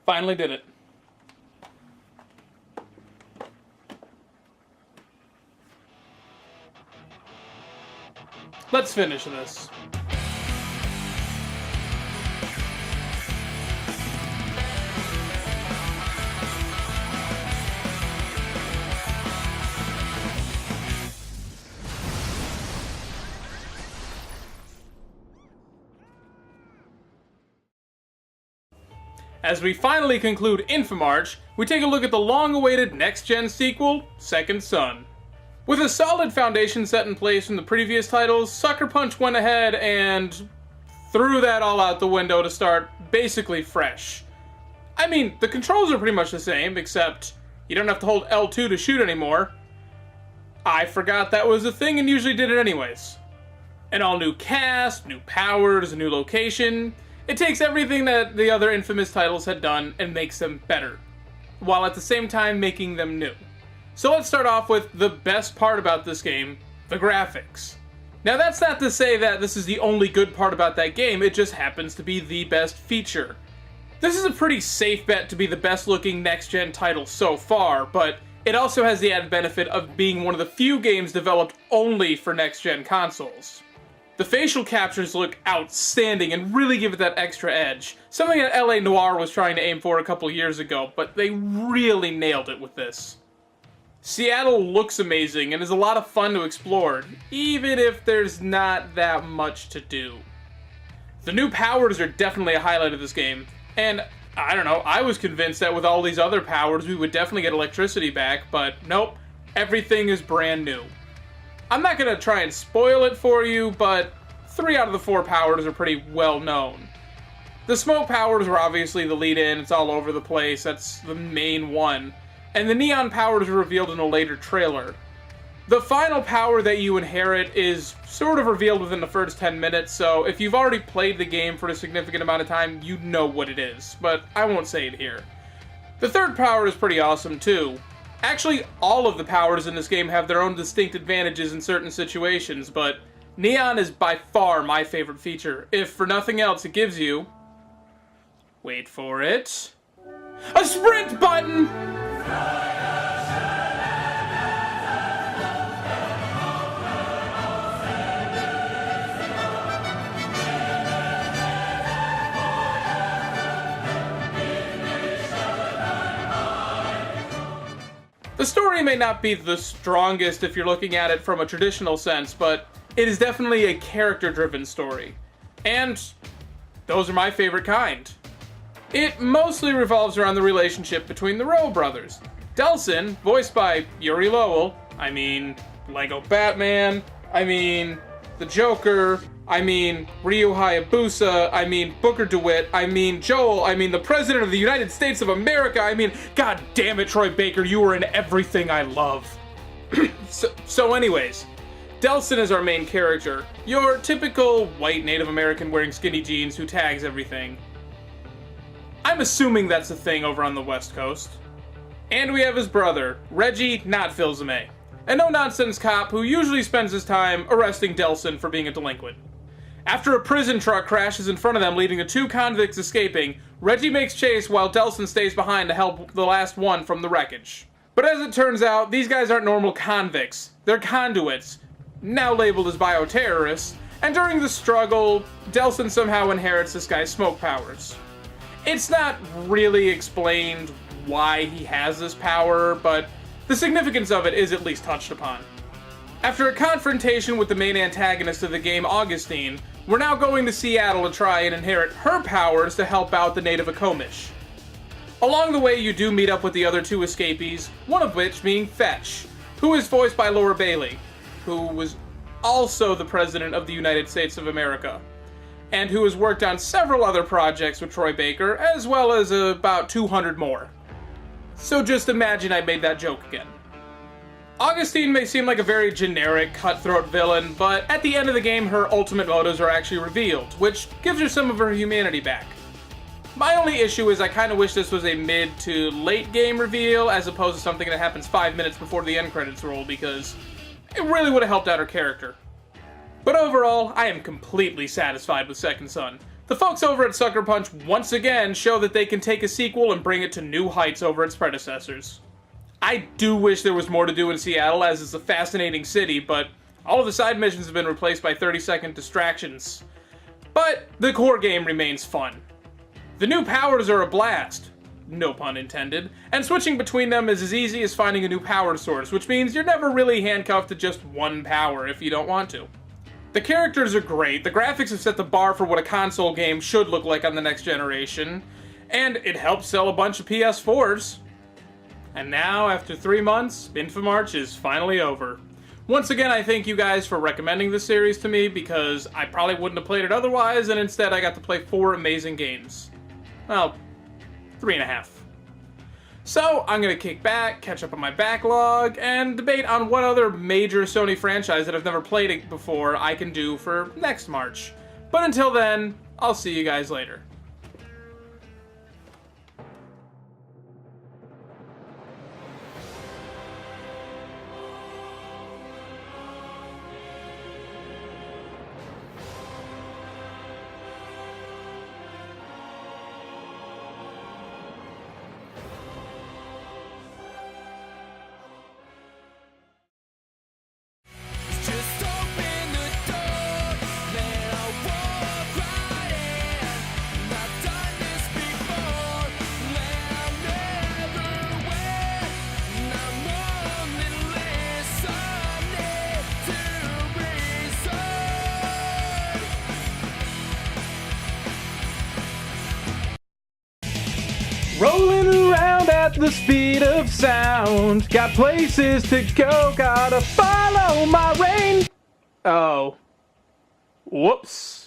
Finally did it. Let's finish this. As we finally conclude inFAMARCH, we take a look at the long-awaited next-gen sequel, Second Son. With a solid foundation set in place from the previous titles, Sucker Punch went ahead and threw that all out the window to start basically fresh. I mean, the controls are pretty much the same, except you don't have to hold L2 to shoot anymore. I forgot that was a thing and usually did it anyways. An all-new cast, new powers, a new location. It takes everything that the other inFamous titles had done and makes them better, while at the same time making them new. So let's start off with the best part about this game, the graphics. Now that's not to say that this is the only good part about that game, it just happens to be the best feature. This is a pretty safe bet to be the best looking next-gen title so far, but it also has the added benefit of being one of the few games developed only for next-gen consoles. The facial captures look outstanding and really give it that extra edge, something that LA Noire was trying to aim for a couple years ago, but they really nailed it with this. Seattle looks amazing and is a lot of fun to explore, even if there's not that much to do. The new powers are definitely a highlight of this game, and I don't know, I was convinced that with all these other powers we would definitely get electricity back, but nope, everything is brand new. I'm not going to try and spoil it for you, but 3 out of the 4 powers are pretty well known. The smoke powers are obviously the lead-in, it's all over the place, that's the main one. And the neon powers are revealed in a later trailer. The final power that you inherit is sort of revealed within the first 10 minutes, so if you've already played the game for a significant amount of time, you know what it is, but I won't say it here. The third power is pretty awesome too. Actually, all of the powers in this game have their own distinct advantages in certain situations, but neon is by far my favorite feature. If for nothing else, it gives you... wait for it... a sprint button! The story may not be the strongest if you're looking at it from a traditional sense, but it is definitely a character-driven story. And those are my favorite kind. It mostly revolves around the relationship between the Rowe brothers. Delsin, voiced by Yuri Lowell, I mean Lego Batman, I mean the Joker, I mean Ryu Hayabusa, I mean Booker DeWitt, I mean Joel, I mean the President of the United States of America, I mean, god damn it, Troy Baker, you were in everything I love. So anyways, Delsin is our main character, your typical white Native American wearing skinny jeans who tags everything. I'm assuming that's a thing over on the West Coast. And we have his brother, Reggie, not Fils-Aime, a no-nonsense cop who usually spends his time arresting Delsin for being a delinquent. After a prison truck crashes in front of them, leading to 2 convicts escaping, Reggie makes chase while Delsin stays behind to help the last one from the wreckage. But as it turns out, these guys aren't normal convicts. They're conduits, now labeled as bioterrorists, and during the struggle, Delsin somehow inherits this guy's smoke powers. It's not really explained why he has this power, but the significance of it is at least touched upon. After a confrontation with the main antagonist of the game, Augustine, we're now going to Seattle to try and inherit her powers to help out the native Akomish. Along the way, you do meet up with the other 2 escapees, one of which being Fetch, who is voiced by Laura Bailey, who was also the President of the United States of America, and who has worked on several other projects with Troy Baker, as well as about 200 more. So just imagine I made that joke again. Augustine may seem like a very generic, cutthroat villain, but at the end of the game her ultimate motives are actually revealed, which gives her some of her humanity back. My only issue is I kinda wish this was a mid to late game reveal, as opposed to something that happens 5 minutes before the end credits roll, because it really would have helped out her character. But overall, I am completely satisfied with Second Son. The folks over at Sucker Punch once again show that they can take a sequel and bring it to new heights over its predecessors. I do wish there was more to do in Seattle, as it's a fascinating city, but all of the side missions have been replaced by 30-second distractions. But the core game remains fun. The new powers are a blast, no pun intended, and switching between them is as easy as finding a new power source, which means you're never really handcuffed to just one power if you don't want to. The characters are great, the graphics have set the bar for what a console game should look like on the next generation, and it helped sell a bunch of PS4s. And now, after 3 months, inFAMARCH is finally over. Once again, I thank you guys for recommending this series to me, because I probably wouldn't have played it otherwise, and instead I got to play 4 amazing games. Well, 3.5. So, I'm gonna kick back, catch up on my backlog, and debate on what other major Sony franchise that I've never played before I can do for next March. But until then, I'll see you guys later. Rolling around at the speed of sound. Got places to go, gotta follow my rein. Oh. Whoops.